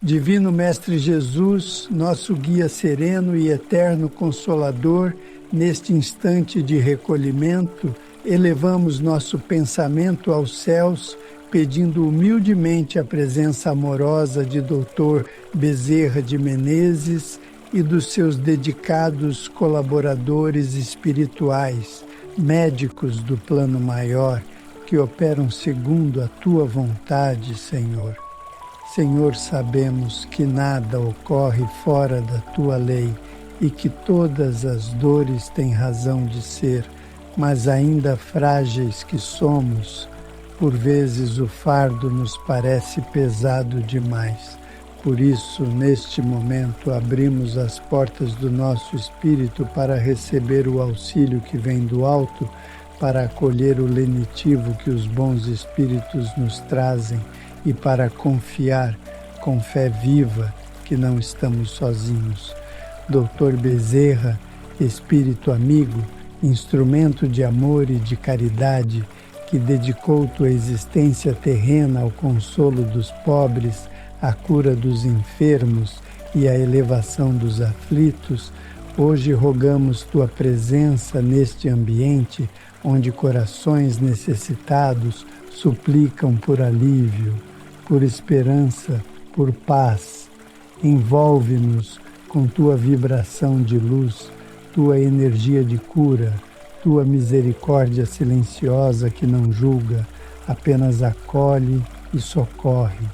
Divino Mestre Jesus, nosso guia sereno e eterno Consolador, neste instante de recolhimento, elevamos nosso pensamento aos céus, pedindo humildemente a presença amorosa de Dr. Bezerra de Menezes e dos seus dedicados colaboradores espirituais, médicos do plano maior, que operam segundo a Tua vontade, Senhor. Senhor, sabemos que nada ocorre fora da Tua lei e que todas as dores têm razão de ser, mas ainda frágeis que somos, por vezes o fardo nos parece pesado demais. Por isso, neste momento, abrimos as portas do nosso espírito para receber o auxílio que vem do alto, para acolher o lenitivo que os bons espíritos nos trazem e para confiar com fé viva que não estamos sozinhos. Dr. Bezerra, espírito amigo, instrumento de amor e de caridade, que dedicou tua existência terrena ao consolo dos pobres, à cura dos enfermos e à elevação dos aflitos, hoje rogamos tua presença neste ambiente onde corações necessitados suplicam por alívio, por esperança, por paz. Envolve-nos com tua vibração de luz, tua energia de cura, tua misericórdia silenciosa que não julga, apenas acolhe e socorre.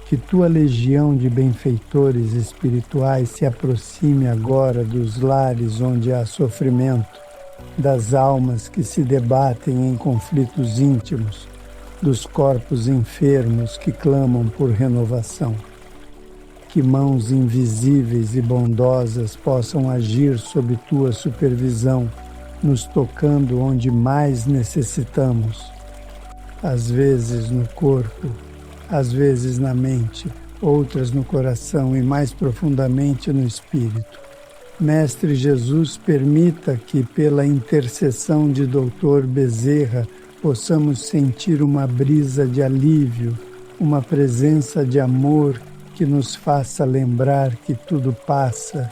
Que tua legião de benfeitores espirituais se aproxime agora dos lares onde há sofrimento, das almas que se debatem em conflitos íntimos, dos corpos enfermos que clamam por renovação. Que mãos invisíveis e bondosas possam agir sob tua supervisão, nos tocando onde mais necessitamos, às vezes no corpo, às vezes na mente, outras no coração e mais profundamente no espírito. Mestre Jesus, permita que, pela intercessão de Dr. Bezerra, possamos sentir uma brisa de alívio, uma presença de amor que nos faça lembrar que tudo passa,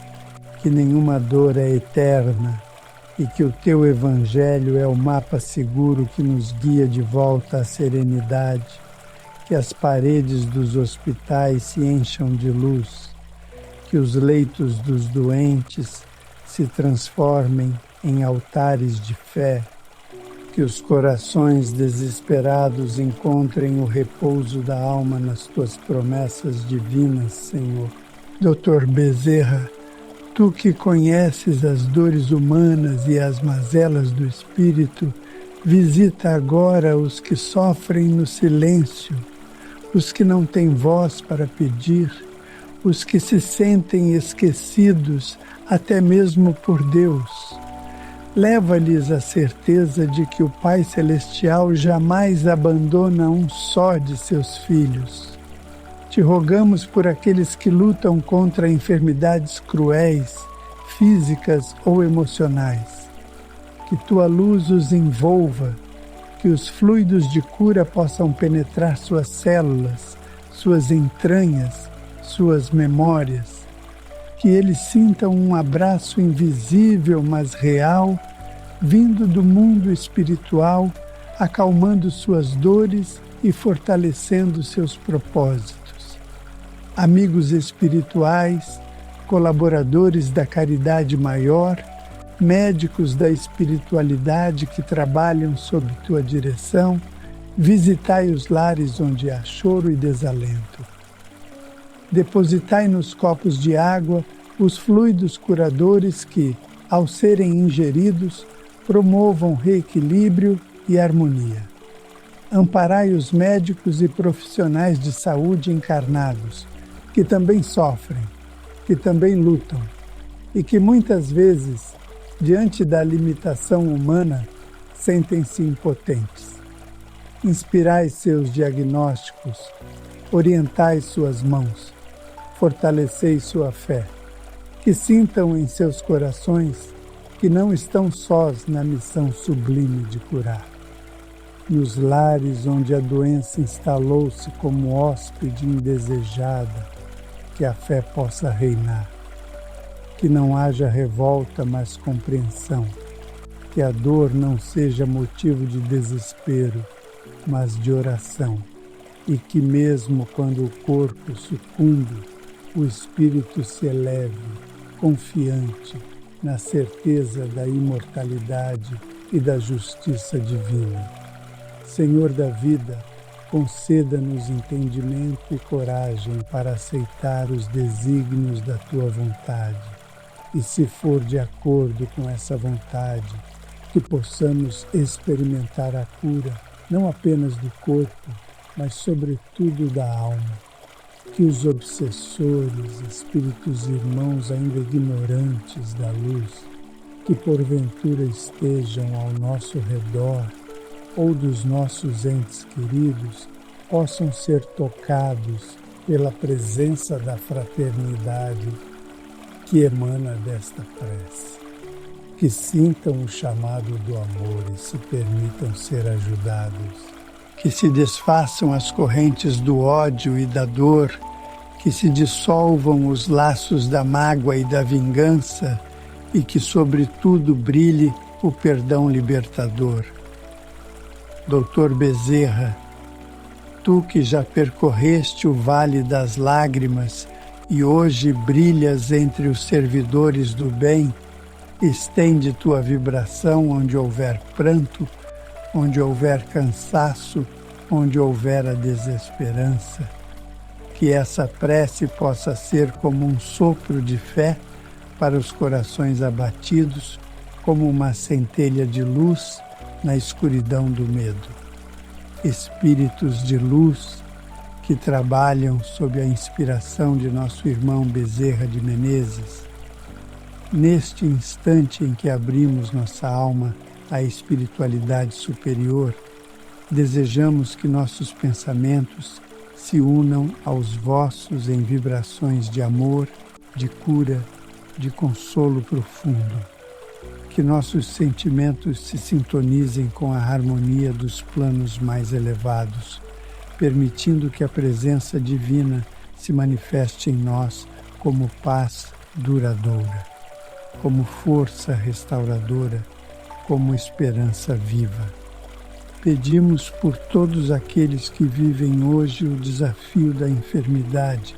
que nenhuma dor é eterna e que o Teu Evangelho é o mapa seguro que nos guia de volta à serenidade, que as paredes dos hospitais se encham de luz, que os leitos dos doentes se transformem em altares de fé, que os corações desesperados encontrem o repouso da alma nas Tuas promessas divinas, Senhor. Dr. Bezerra, Tu que conheces as dores humanas e as mazelas do espírito, visita agora os que sofrem no silêncio, os que não têm voz para pedir, os que se sentem esquecidos até mesmo por Deus. Leva-lhes a certeza de que o Pai Celestial jamais abandona um só de seus filhos. Te rogamos por aqueles que lutam contra enfermidades cruéis, físicas ou emocionais. Que tua luz os envolva, que os fluidos de cura possam penetrar suas células, suas entranhas, suas memórias. Que eles sintam um abraço invisível, mas real, vindo do mundo espiritual, acalmando suas dores e fortalecendo seus propósitos. Amigos espirituais, colaboradores da caridade maior, médicos da espiritualidade que trabalham sob tua direção, visitai os lares onde há choro e desalento. Depositai nos copos de água os fluidos curadores que, ao serem ingeridos, promovam reequilíbrio e harmonia. Amparai os médicos e profissionais de saúde encarnados, que também sofrem, que também lutam e que muitas vezes, diante da limitação humana, sentem-se impotentes. Inspirai seus diagnósticos, orientai suas mãos, fortalecei sua fé, que sintam em seus corações que não estão sós na missão sublime de curar. Nos lares onde a doença instalou-se como hóspede indesejada, que a fé possa reinar. Que não haja revolta, mas compreensão. Que a dor não seja motivo de desespero, mas de oração. E que mesmo quando o corpo sucumbe, o espírito se eleve, confiante, na certeza da imortalidade e da justiça divina. Senhor da vida, conceda-nos entendimento e coragem para aceitar os desígnios da Tua vontade. E se for de acordo com essa vontade, que possamos experimentar a cura, não apenas do corpo, mas sobretudo da alma. Que os obsessores, espíritos irmãos ainda ignorantes da luz, que porventura estejam ao nosso redor, ou dos nossos entes queridos, possam ser tocados pela presença da fraternidade que emana desta prece. Que sintam o chamado do amor e se permitam ser ajudados. Que se desfaçam as correntes do ódio e da dor, que se dissolvam os laços da mágoa e da vingança e que, sobretudo, brilhe o perdão libertador. Doutor Bezerra, tu que já percorreste o vale das lágrimas e hoje brilhas entre os servidores do bem, estende tua vibração onde houver pranto, onde houver cansaço, onde houver a desesperança. Que essa prece possa ser como um sopro de fé para os corações abatidos, como uma centelha de luz na escuridão do medo. Espíritos de luz que trabalham sob a inspiração de nosso irmão Bezerra de Menezes, neste instante em que abrimos nossa alma à espiritualidade superior, desejamos que nossos pensamentos se unam aos vossos em vibrações de amor, de cura, de consolo profundo. Que nossos sentimentos se sintonizem com a harmonia dos planos mais elevados, permitindo que a presença divina se manifeste em nós como paz duradoura, como força restauradora, como esperança viva. Pedimos por todos aqueles que vivem hoje o desafio da enfermidade,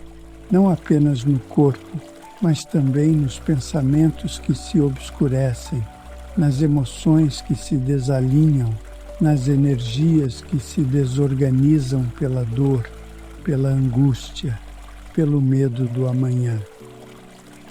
não apenas no corpo, mas também nos pensamentos que se obscurecem, nas emoções que se desalinham, nas energias que se desorganizam pela dor, pela angústia, pelo medo do amanhã.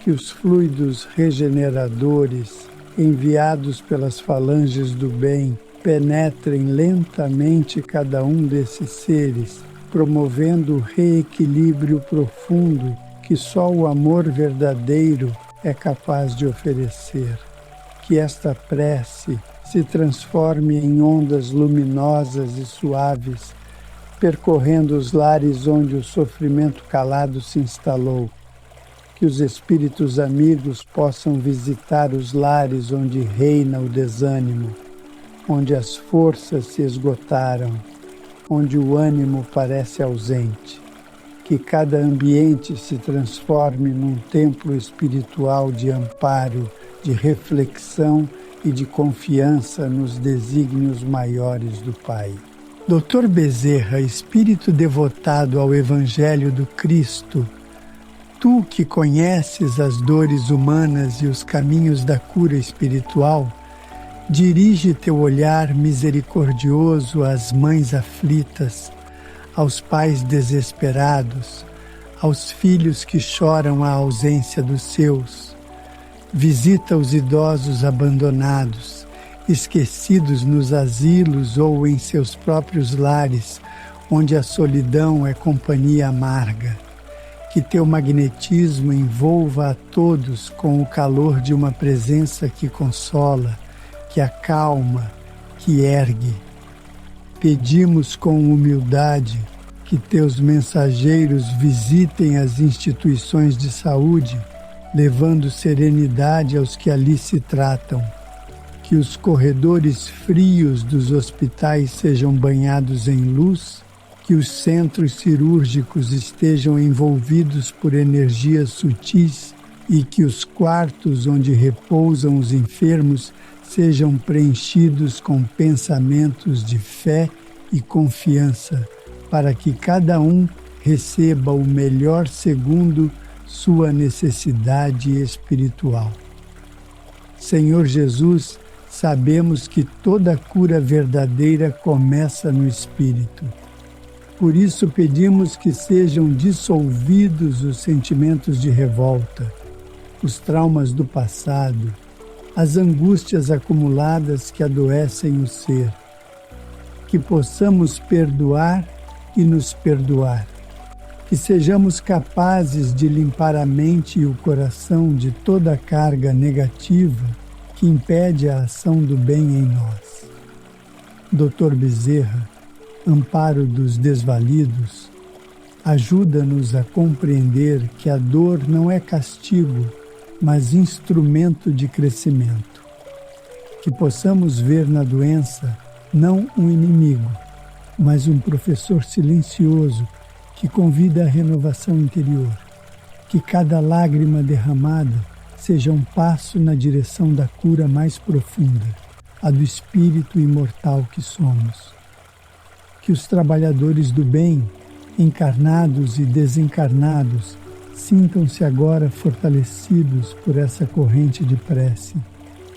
Que os fluidos regeneradores, enviados pelas falanges do bem, penetrem lentamente cada um desses seres, promovendo o reequilíbrio profundo que só o amor verdadeiro é capaz de oferecer. Que esta prece se transforme em ondas luminosas e suaves, percorrendo os lares onde o sofrimento calado se instalou. Que os espíritos amigos possam visitar os lares onde reina o desânimo, onde as forças se esgotaram, onde o ânimo parece ausente. Que cada ambiente se transforme num templo espiritual de amparo, de reflexão e de confiança nos desígnios maiores do Pai. Dr. Bezerra, espírito devotado ao Evangelho do Cristo, tu que conheces as dores humanas e os caminhos da cura espiritual, dirige teu olhar misericordioso às mães aflitas, aos pais desesperados, aos filhos que choram a ausência dos seus. Visita os idosos abandonados, esquecidos nos asilos ou em seus próprios lares, onde a solidão é companhia amarga. Que teu magnetismo envolva a todos com o calor de uma presença que consola, que acalma, que ergue. Pedimos com humildade que teus mensageiros visitem as instituições de saúde, levando serenidade aos que ali se tratam. Que os corredores frios dos hospitais sejam banhados em luz, que que os centros cirúrgicos estejam envolvidos por energias sutis e que os quartos onde repousam os enfermos sejam preenchidos com pensamentos de fé e confiança, para que cada um receba o melhor segundo sua necessidade espiritual. Senhor Jesus, sabemos que toda cura verdadeira começa no espírito. Por isso pedimos que sejam dissolvidos os sentimentos de revolta, os traumas do passado, as angústias acumuladas que adoecem o ser, que possamos perdoar e nos perdoar, que sejamos capazes de limpar a mente e o coração de toda a carga negativa que impede a ação do bem em nós. Dr. Bezerra, amparo dos desvalidos, ajuda-nos a compreender que a dor não é castigo, mas instrumento de crescimento. Que possamos ver na doença não um inimigo, mas um professor silencioso que convida à renovação interior. Que cada lágrima derramada seja um passo na direção da cura mais profunda, a do espírito imortal que somos. Que os trabalhadores do bem, encarnados e desencarnados, sintam-se agora fortalecidos por essa corrente de prece,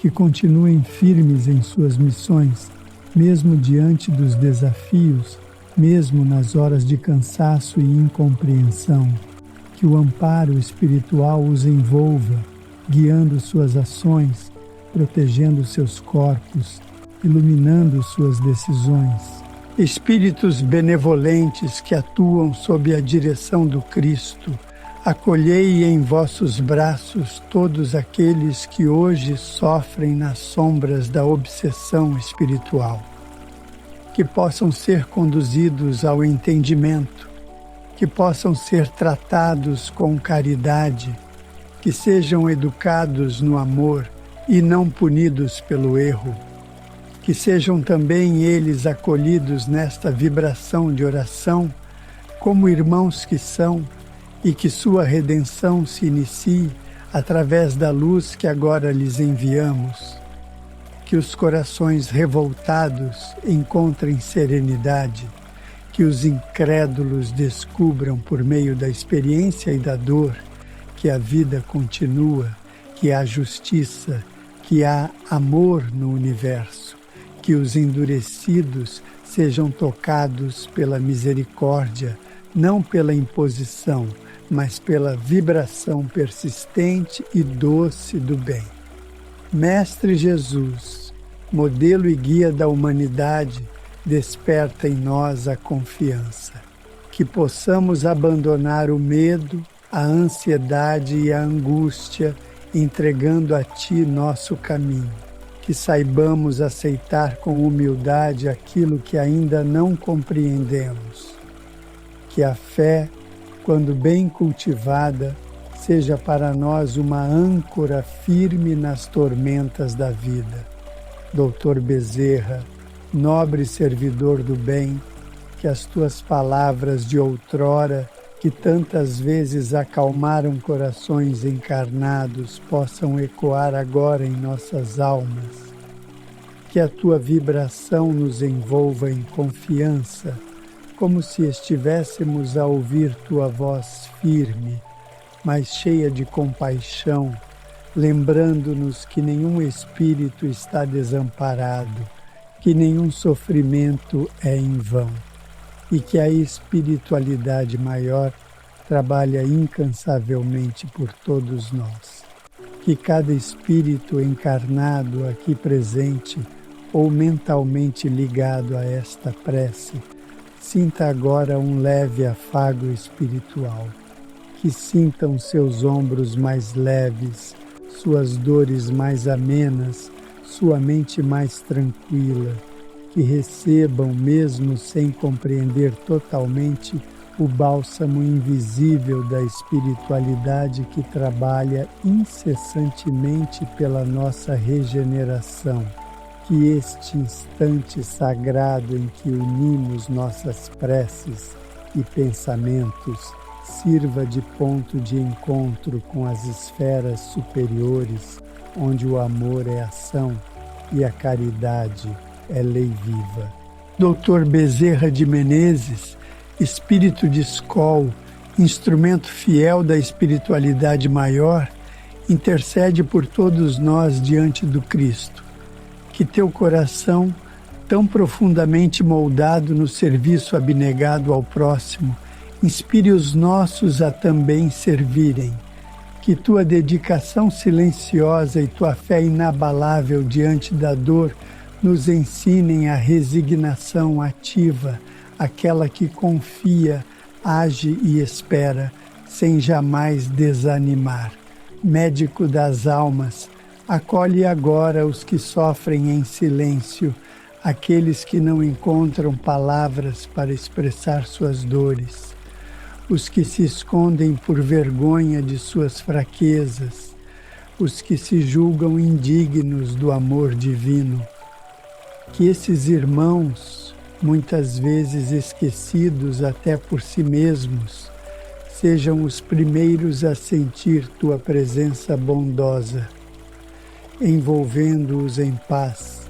que continuem firmes em suas missões, mesmo diante dos desafios, mesmo nas horas de cansaço e incompreensão. Que o amparo espiritual os envolva, guiando suas ações, protegendo seus corpos, iluminando suas decisões. Espíritos benevolentes que atuam sob a direção do Cristo, acolhei em vossos braços todos aqueles que hoje sofrem nas sombras da obsessão espiritual. Que possam ser conduzidos ao entendimento, que possam ser tratados com caridade, que sejam educados no amor e não punidos pelo erro, que sejam também eles acolhidos nesta vibração de oração como irmãos que são, e que sua redenção se inicie através da luz que agora lhes enviamos. Que os corações revoltados encontrem serenidade, que os incrédulos descubram por meio da experiência e da dor que a vida continua, que há justiça, que há amor no universo, que os endurecidos sejam tocados pela misericórdia, não pela imposição, mas pela vibração persistente e doce do bem. Mestre Jesus, modelo e guia da humanidade, desperta em nós a confiança. Que possamos abandonar o medo, a ansiedade e a angústia, entregando a Ti nosso caminho. Que saibamos aceitar com humildade aquilo que ainda não compreendemos. Que a fé, quando bem cultivada, seja para nós uma âncora firme nas tormentas da vida. Dr. Bezerra, nobre servidor do bem, que as tuas palavras de outrora, que tantas vezes acalmaram corações encarnados, possam ecoar agora em nossas almas. Que a tua vibração nos envolva em confiança, como se estivéssemos a ouvir tua voz firme, mas cheia de compaixão, lembrando-nos que nenhum espírito está desamparado, que nenhum sofrimento é em vão e que a espiritualidade maior trabalha incansavelmente por todos nós. Que cada espírito encarnado aqui presente ou mentalmente ligado a esta prece sinta agora um leve afago espiritual. Que sintam seus ombros mais leves, suas dores mais amenas, sua mente mais tranquila. Que recebam, mesmo sem compreender totalmente, o bálsamo invisível da espiritualidade que trabalha incessantemente pela nossa regeneração. Que este instante sagrado em que unimos nossas preces e pensamentos sirva de ponto de encontro com as esferas superiores, onde o amor é ação e a caridade é lei viva. Dr. Bezerra de Menezes, espírito de escola, instrumento fiel da espiritualidade maior, intercede por todos nós diante do Cristo. Que teu coração, tão profundamente moldado no serviço abnegado ao próximo, inspire os nossos a também servirem. Que tua dedicação silenciosa e tua fé inabalável diante da dor nos ensinem a resignação ativa, aquela que confia, age e espera, sem jamais desanimar. Médico das almas, acolhe agora os que sofrem em silêncio, aqueles que não encontram palavras para expressar suas dores, os que se escondem por vergonha de suas fraquezas, os que se julgam indignos do amor divino. Que esses irmãos, muitas vezes esquecidos até por si mesmos, sejam os primeiros a sentir tua presença bondosa, envolvendo-os em paz,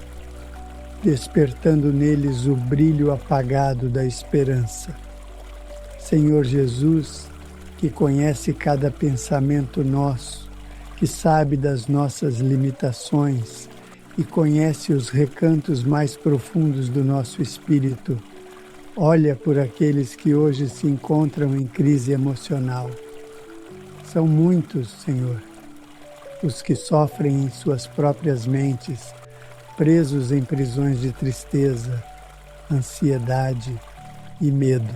despertando neles o brilho apagado da esperança. Senhor Jesus, que conhece cada pensamento nosso, que sabe das nossas limitações e conhece os recantos mais profundos do nosso espírito, olha por aqueles que hoje se encontram em crise emocional. São muitos, Senhor, os que sofrem em suas próprias mentes, presos em prisões de tristeza, ansiedade e medo.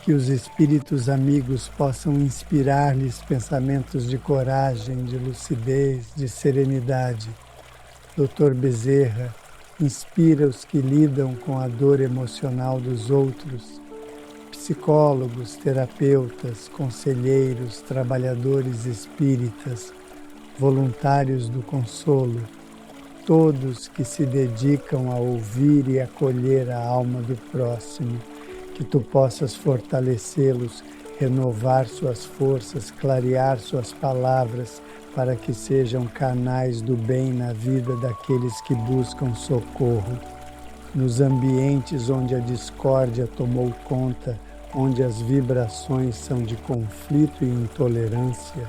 Que os espíritos amigos possam inspirar-lhes pensamentos de coragem, de lucidez, de serenidade. Dr. Bezerra, inspira os que lidam com a dor emocional dos outros, psicólogos, terapeutas, conselheiros, trabalhadores espíritas, voluntários do consolo, todos que se dedicam a ouvir e acolher a alma do próximo, que tu possas fortalecê-los, renovar suas forças, clarear suas palavras, para que sejam canais do bem na vida daqueles que buscam socorro. Nos ambientes onde a discórdia tomou conta, onde as vibrações são de conflito e intolerância,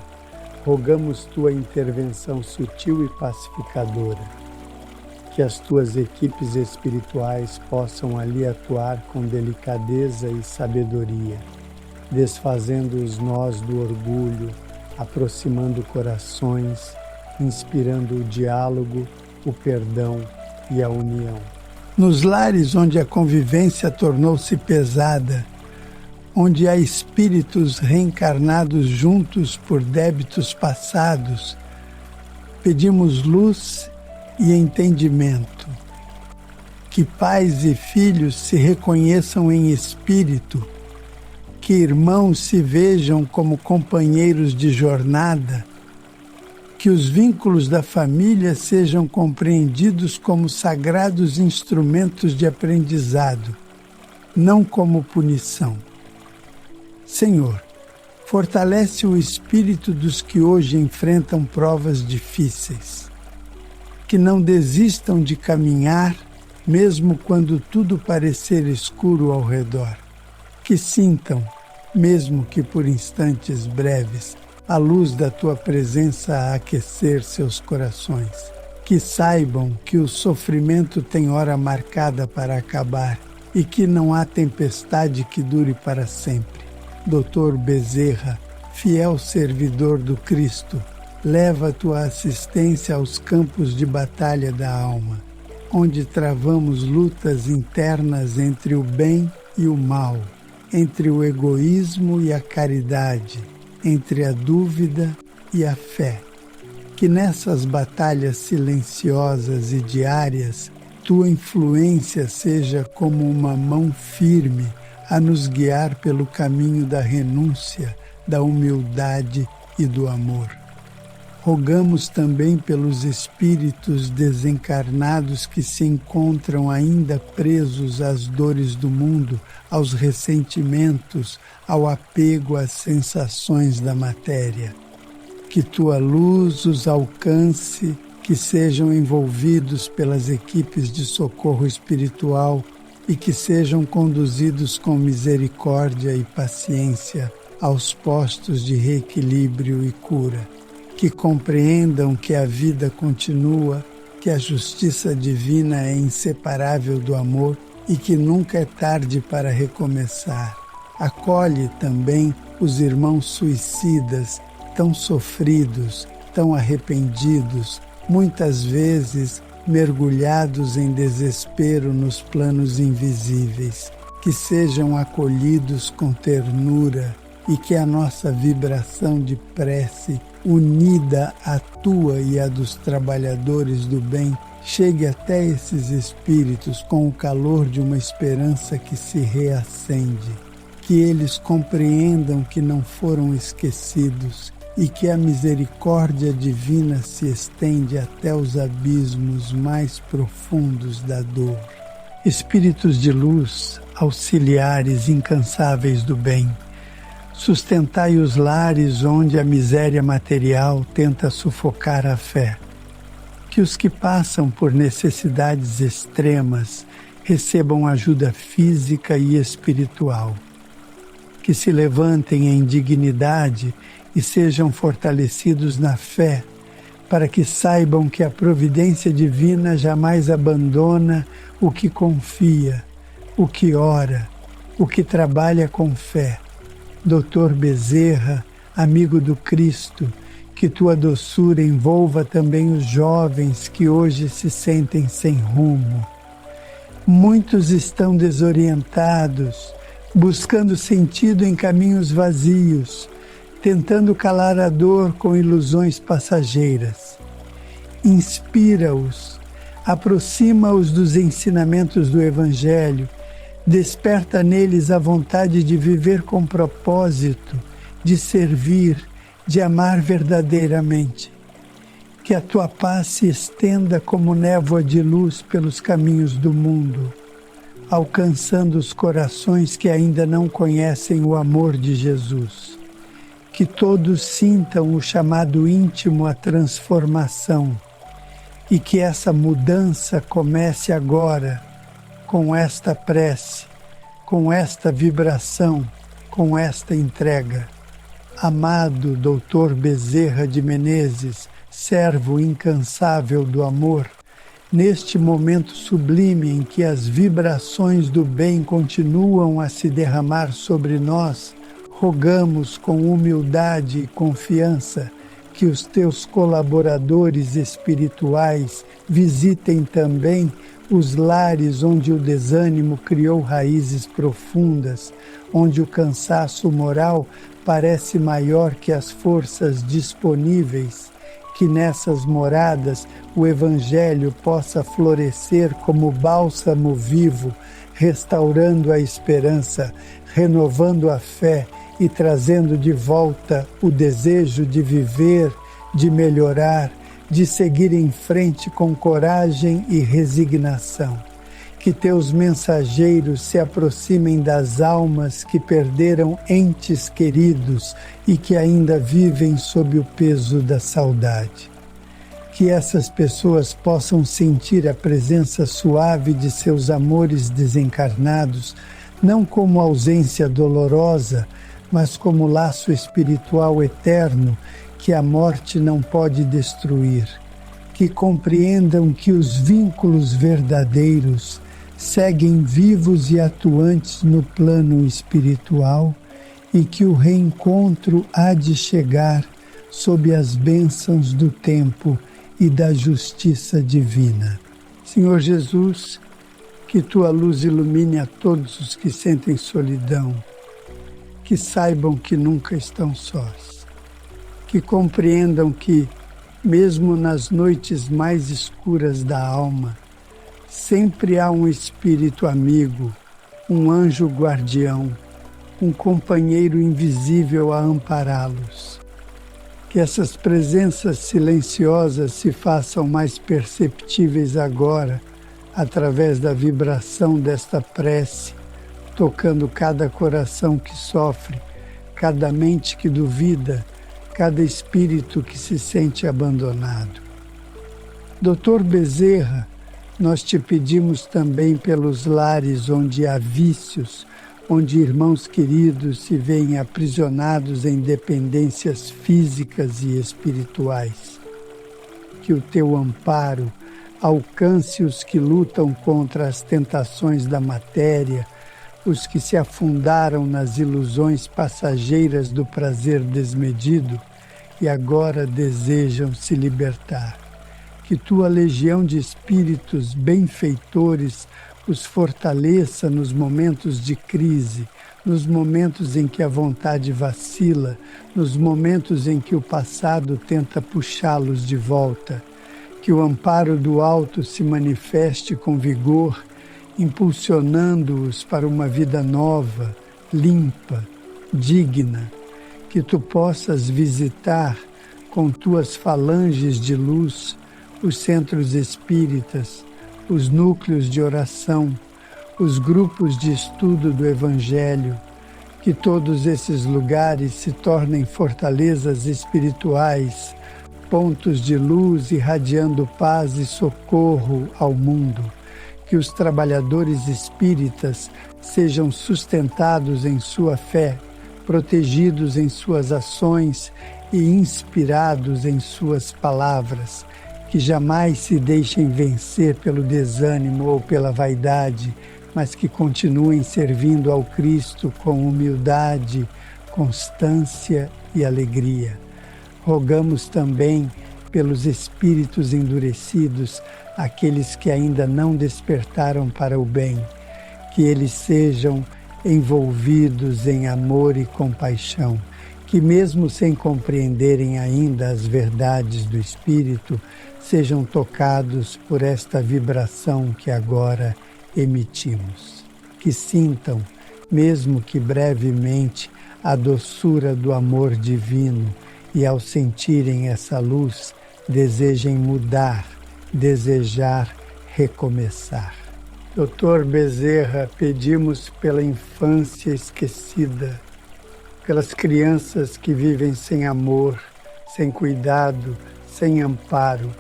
rogamos tua intervenção sutil e pacificadora. Que as tuas equipes espirituais possam ali atuar com delicadeza e sabedoria, desfazendo os nós do orgulho, aproximando corações, inspirando o diálogo, o perdão e a união. Nos lares onde a convivência tornou-se pesada, onde há espíritos reencarnados juntos por débitos passados, pedimos luz e entendimento. Que pais e filhos se reconheçam em espírito, que irmãos se vejam como companheiros de jornada, que os vínculos da família sejam compreendidos como sagrados instrumentos de aprendizado, não como punição. Senhor, fortalece o espírito dos que hoje enfrentam provas difíceis, que não desistam de caminhar, mesmo quando tudo parecer escuro ao redor, que sintam, mesmo que por instantes breves, a luz da tua presença a aquecer seus corações. Que saibam que o sofrimento tem hora marcada para acabar e que não há tempestade que dure para sempre. Dr. Bezerra, fiel servidor do Cristo, leva a tua assistência aos campos de batalha da alma, onde travamos lutas internas entre o bem e o mal, entre o egoísmo e a caridade, entre a dúvida e a fé. Que nessas batalhas silenciosas e diárias, tua influência seja como uma mão firme a nos guiar pelo caminho da renúncia, da humildade e do amor. Rogamos também pelos espíritos desencarnados que se encontram ainda presos às dores do mundo, aos ressentimentos, ao apego às sensações da matéria. Que tua luz os alcance, que sejam envolvidos pelas equipes de socorro espiritual e que sejam conduzidos com misericórdia e paciência aos postos de reequilíbrio e cura. Que compreendam que a vida continua, que a justiça divina é inseparável do amor e que nunca é tarde para recomeçar. Acolhe também os irmãos suicidas, tão sofridos, tão arrependidos, muitas vezes mergulhados em desespero nos planos invisíveis. Que sejam acolhidos com ternura e que a nossa vibração de prece, unida à tua e à dos trabalhadores do bem, chegue até esses espíritos com o calor de uma esperança que se reacende. Que eles compreendam que não foram esquecidos e que a misericórdia divina se estende até os abismos mais profundos da dor. Espíritos de luz, auxiliares incansáveis do bem, sustentai os lares onde a miséria material tenta sufocar a fé. Que os que passam por necessidades extremas recebam ajuda física e espiritual. Que se levantem em dignidade e sejam fortalecidos na fé, para que saibam que a providência divina jamais abandona o que confia, o que ora, o que trabalha com fé. Dr. Bezerra, amigo do Cristo, que tua doçura envolva também os jovens que hoje se sentem sem rumo. Muitos estão desorientados, buscando sentido em caminhos vazios, tentando calar a dor com ilusões passageiras. Inspira-os, aproxima-os dos ensinamentos do Evangelho, desperta neles a vontade de viver com propósito, de servir, de amar verdadeiramente. Que a tua paz se estenda como névoa de luz pelos caminhos do mundo, alcançando os corações que ainda não conhecem o amor de Jesus. Que todos sintam o chamado íntimo à transformação e que essa mudança comece agora, com esta prece, com esta vibração, com esta entrega. Amado Dr. Bezerra de Menezes, servo incansável do amor, neste momento sublime em que as vibrações do bem continuam a se derramar sobre nós, rogamos com humildade e confiança que os teus colaboradores espirituais visitem também os lares onde o desânimo criou raízes profundas, onde o cansaço moral parece maior que as forças disponíveis, que nessas moradas o Evangelho possa florescer como bálsamo vivo, restaurando a esperança, renovando a fé e trazendo de volta o desejo de viver, de melhorar, de seguir em frente com coragem e resignação. Que teus mensageiros se aproximem das almas que perderam entes queridos e que ainda vivem sob o peso da saudade. Que essas pessoas possam sentir a presença suave de seus amores desencarnados, não como ausência dolorosa, mas como laço espiritual eterno que a morte não pode destruir. Que compreendam que os vínculos verdadeiros seguem vivos e atuantes no plano espiritual e que o reencontro há de chegar sob as bênçãos do tempo e da justiça divina. Senhor Jesus, que tua luz ilumine a todos os que sentem solidão, que saibam que nunca estão sós, que compreendam que, mesmo nas noites mais escuras da alma, sempre há um espírito amigo, um anjo guardião, um companheiro invisível a ampará-los. Que essas presenças silenciosas se façam mais perceptíveis agora, através da vibração desta prece, tocando cada coração que sofre, cada mente que duvida, cada espírito que se sente abandonado. Dr. Bezerra, nós te pedimos também pelos lares onde há vícios, onde irmãos queridos se veem aprisionados em dependências físicas e espirituais. Que o teu amparo alcance os que lutam contra as tentações da matéria, os que se afundaram nas ilusões passageiras do prazer desmedido e agora desejam se libertar. Que tua legião de espíritos benfeitores os fortaleça nos momentos de crise, nos momentos em que a vontade vacila, nos momentos em que o passado tenta puxá-los de volta. Que o amparo do alto se manifeste com vigor, impulsionando-os para uma vida nova, limpa, digna. Que tu possas visitar com tuas falanges de luz os centros espíritas, os núcleos de oração, os grupos de estudo do Evangelho, que todos esses lugares se tornem fortalezas espirituais, pontos de luz irradiando paz e socorro ao mundo. Que os trabalhadores espíritas sejam sustentados em sua fé, protegidos em suas ações e inspirados em suas palavras. Que jamais se deixem vencer pelo desânimo ou pela vaidade, mas que continuem servindo ao Cristo com humildade, constância e alegria. Rogamos também pelos espíritos endurecidos, aqueles que ainda não despertaram para o bem, que eles sejam envolvidos em amor e compaixão, que mesmo sem compreenderem ainda as verdades do Espírito, sejam tocados por esta vibração que agora emitimos. Que sintam, mesmo que brevemente, a doçura do amor divino e, ao sentirem essa luz, desejem mudar, desejar recomeçar. Dr. Bezerra, pedimos pela infância esquecida, pelas crianças que vivem sem amor, sem cuidado, sem amparo.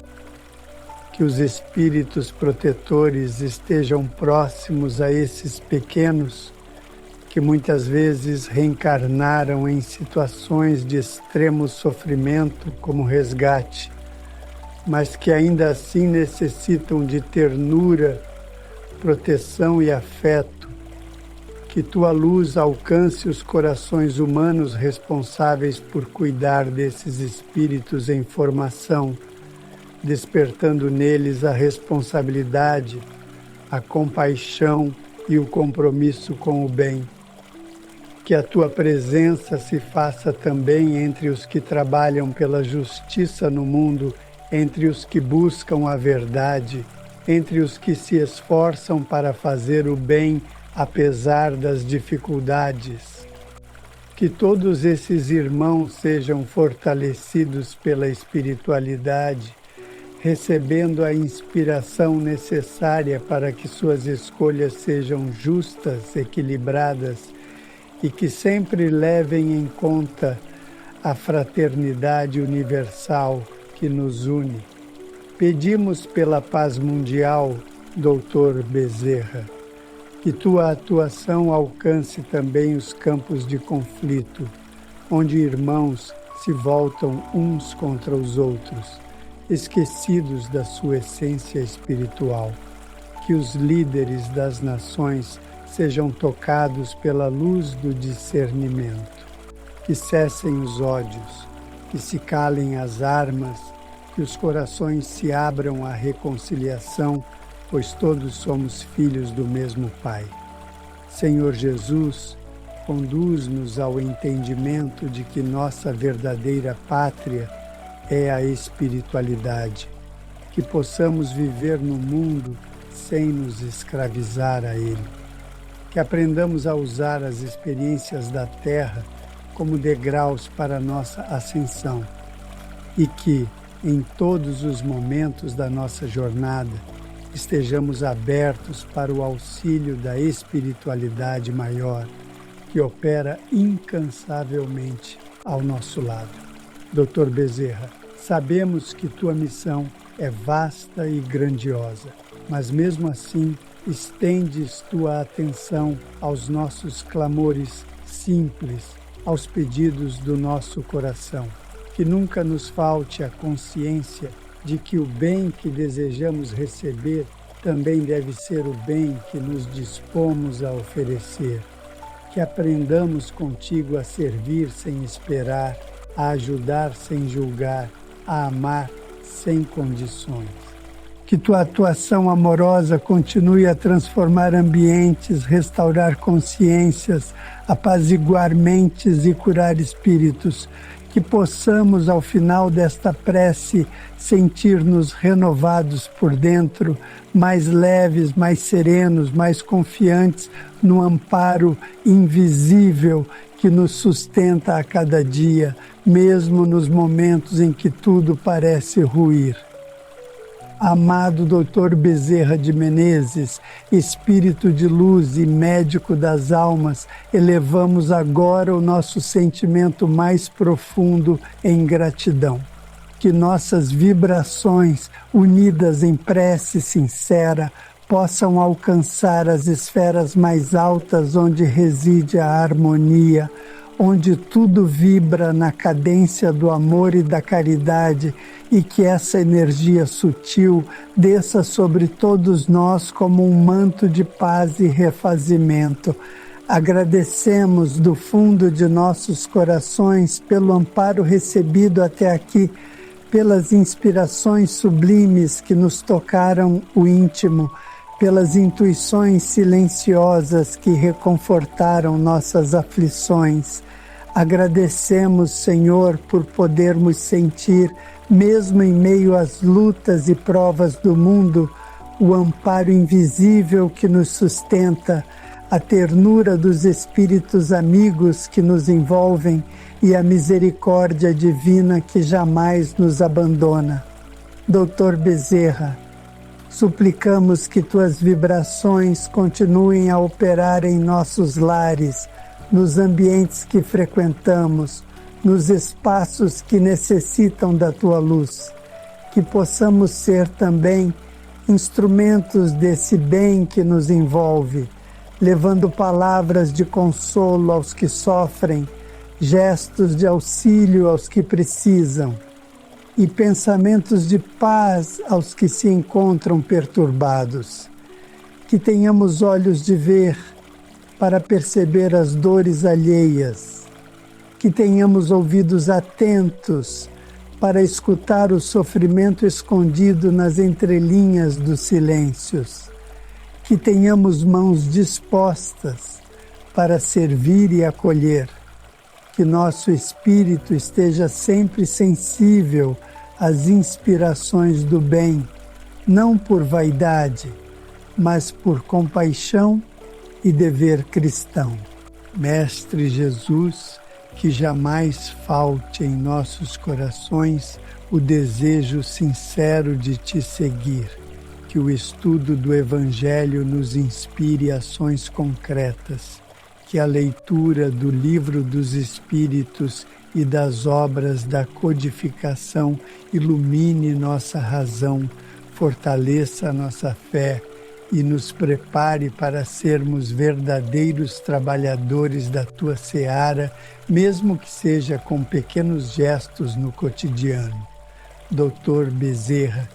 Que os espíritos protetores estejam próximos a esses pequenos que muitas vezes reencarnaram em situações de extremo sofrimento como resgate, mas que ainda assim necessitam de ternura, proteção e afeto. Que tua luz alcance os corações humanos responsáveis por cuidar desses espíritos em formação, despertando neles a responsabilidade, a compaixão e o compromisso com o bem. Que a tua presença se faça também entre os que trabalham pela justiça no mundo, entre os que buscam a verdade, entre os que se esforçam para fazer o bem apesar das dificuldades. Que todos esses irmãos sejam fortalecidos pela espiritualidade, recebendo a inspiração necessária para que suas escolhas sejam justas, equilibradas e que sempre levem em conta a fraternidade universal que nos une. Pedimos pela paz mundial, Dr. Bezerra, que tua atuação alcance também os campos de conflito, onde irmãos se voltam uns contra os outros, esquecidos da sua essência espiritual. Que os líderes das nações sejam tocados pela luz do discernimento. Que cessem os ódios, que se calem as armas, que os corações se abram à reconciliação, pois todos somos filhos do mesmo Pai. Senhor Jesus, conduz-nos ao entendimento de que nossa verdadeira pátria é a espiritualidade, que possamos viver no mundo sem nos escravizar a ele, que aprendamos a usar as experiências da terra como degraus para a nossa ascensão e que, em todos os momentos da nossa jornada, estejamos abertos para o auxílio da espiritualidade maior, que opera incansavelmente ao nosso lado. Dr. Bezerra, sabemos que tua missão é vasta e grandiosa, mas mesmo assim estendes tua atenção aos nossos clamores simples, aos pedidos do nosso coração. Que nunca nos falte a consciência de que o bem que desejamos receber também deve ser o bem que nos dispomos a oferecer. Que aprendamos contigo a servir sem esperar, a ajudar sem julgar, a amar sem condições. Que tua atuação amorosa continue a transformar ambientes, restaurar consciências, apaziguar mentes e curar espíritos. Que possamos, ao final desta prece, sentir-nos renovados por dentro, mais leves, mais serenos, mais confiantes no amparo invisível que nos sustenta a cada dia, mesmo nos momentos em que tudo parece ruir. Amado Dr. Bezerra de Menezes, Espírito de luz e médico das almas, elevamos agora o nosso sentimento mais profundo em gratidão. Que nossas vibrações, unidas em prece sincera, possam alcançar as esferas mais altas onde reside a harmonia, onde tudo vibra na cadência do amor e da caridade, e que essa energia sutil desça sobre todos nós como um manto de paz e refazimento. Agradecemos do fundo de nossos corações pelo amparo recebido até aqui, pelas inspirações sublimes que nos tocaram o íntimo, pelas intuições silenciosas que reconfortaram nossas aflições. Agradecemos, Senhor, por podermos sentir, mesmo em meio às lutas e provas do mundo, o amparo invisível que nos sustenta, a ternura dos espíritos amigos que nos envolvem e a misericórdia divina que jamais nos abandona. Dr. Bezerra, suplicamos que tuas vibrações continuem a operar em nossos lares, nos ambientes que frequentamos, nos espaços que necessitam da tua luz, que possamos ser também instrumentos desse bem que nos envolve, levando palavras de consolo aos que sofrem, gestos de auxílio aos que precisam e pensamentos de paz aos que se encontram perturbados. Que tenhamos olhos de ver para perceber as dores alheias, que tenhamos ouvidos atentos para escutar o sofrimento escondido nas entrelinhas dos silêncios, que tenhamos mãos dispostas para servir e acolher, que nosso espírito esteja sempre sensível às inspirações do bem, não por vaidade, mas por compaixão e dever cristão. Mestre Jesus, que jamais falte em nossos corações o desejo sincero de te seguir, que o estudo do Evangelho nos inspire ações concretas, que a leitura do Livro dos Espíritos e das obras da codificação ilumine nossa razão, fortaleça a nossa fé e nos prepare para sermos verdadeiros trabalhadores da tua seara, mesmo que seja com pequenos gestos no cotidiano. Dr. Bezerra,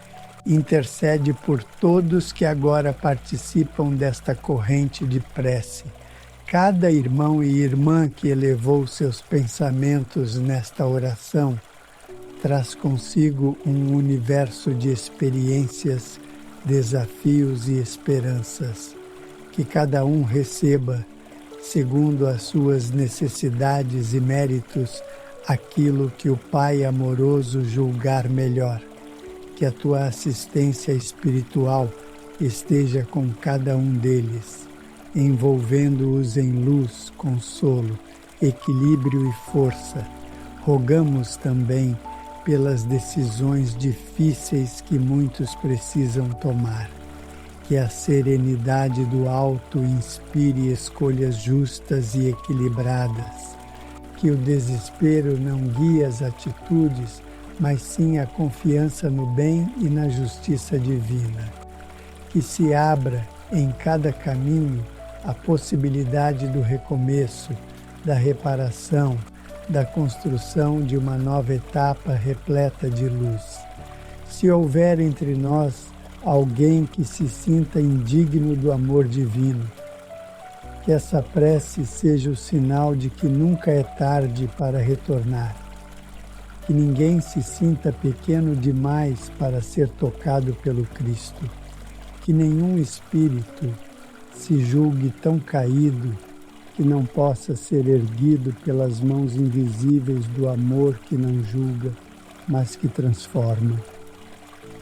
intercede por todos que agora participam desta corrente de prece. Cada irmão e irmã que elevou seus pensamentos nesta oração traz consigo um universo de experiências, desafios e esperanças, que cada um receba, segundo as suas necessidades e méritos, aquilo que o Pai amoroso julgar melhor. Que a tua assistência espiritual esteja com cada um deles, envolvendo-os em luz, consolo, equilíbrio e força. Rogamos também pelas decisões difíceis que muitos precisam tomar. Que a serenidade do alto inspire escolhas justas e equilibradas. Que o desespero não guie as atitudes, mas sim a confiança no bem e na justiça divina. Que se abra em cada caminho a possibilidade do recomeço, da reparação, da construção de uma nova etapa repleta de luz. Se houver entre nós alguém que se sinta indigno do amor divino, que essa prece seja o sinal de que nunca é tarde para retornar. Que ninguém se sinta pequeno demais para ser tocado pelo Cristo. Que nenhum espírito se julgue tão caído que não possa ser erguido pelas mãos invisíveis do amor que não julga, mas que transforma.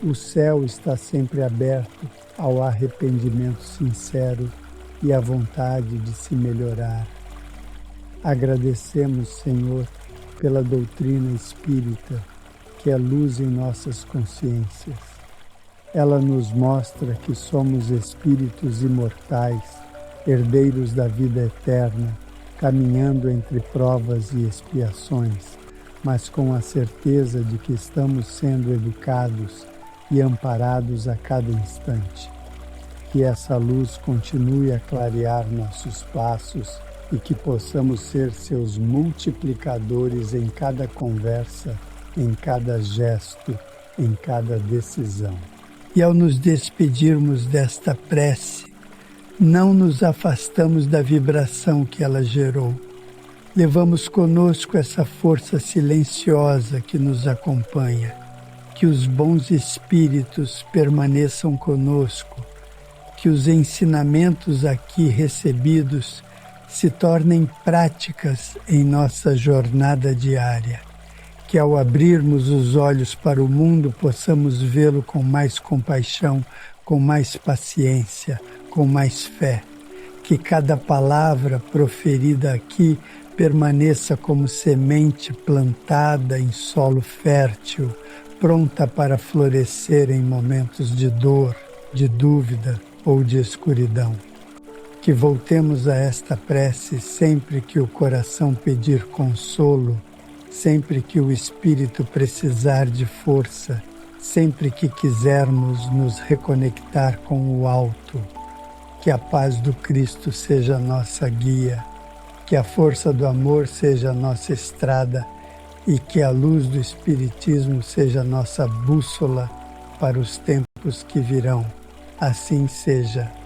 O céu está sempre aberto ao arrependimento sincero e à vontade de se melhorar. Agradecemos, Senhor, pela doutrina espírita, que é luz em nossas consciências. Ela nos mostra que somos espíritos imortais, herdeiros da vida eterna, caminhando entre provas e expiações, mas com a certeza de que estamos sendo educados e amparados a cada instante. Que essa luz continue a clarear nossos passos e que possamos ser seus multiplicadores em cada conversa, em cada gesto, em cada decisão. E ao nos despedirmos desta prece, não nos afastamos da vibração que ela gerou. Levamos conosco essa força silenciosa que nos acompanha. Que os bons espíritos permaneçam conosco, que os ensinamentos aqui recebidos se tornem práticas em nossa jornada diária. Que ao abrirmos os olhos para o mundo possamos vê-lo com mais compaixão, com mais paciência, com mais fé. Que cada palavra proferida aqui permaneça como semente plantada em solo fértil, pronta para florescer em momentos de dor, de dúvida ou de escuridão. Que voltemos a esta prece sempre que o coração pedir consolo, sempre que o espírito precisar de força, sempre que quisermos nos reconectar com o alto. Que a paz do Cristo seja a nossa guia, que a força do amor seja a nossa estrada e que a luz do Espiritismo seja a nossa bússola para os tempos que virão. Assim seja.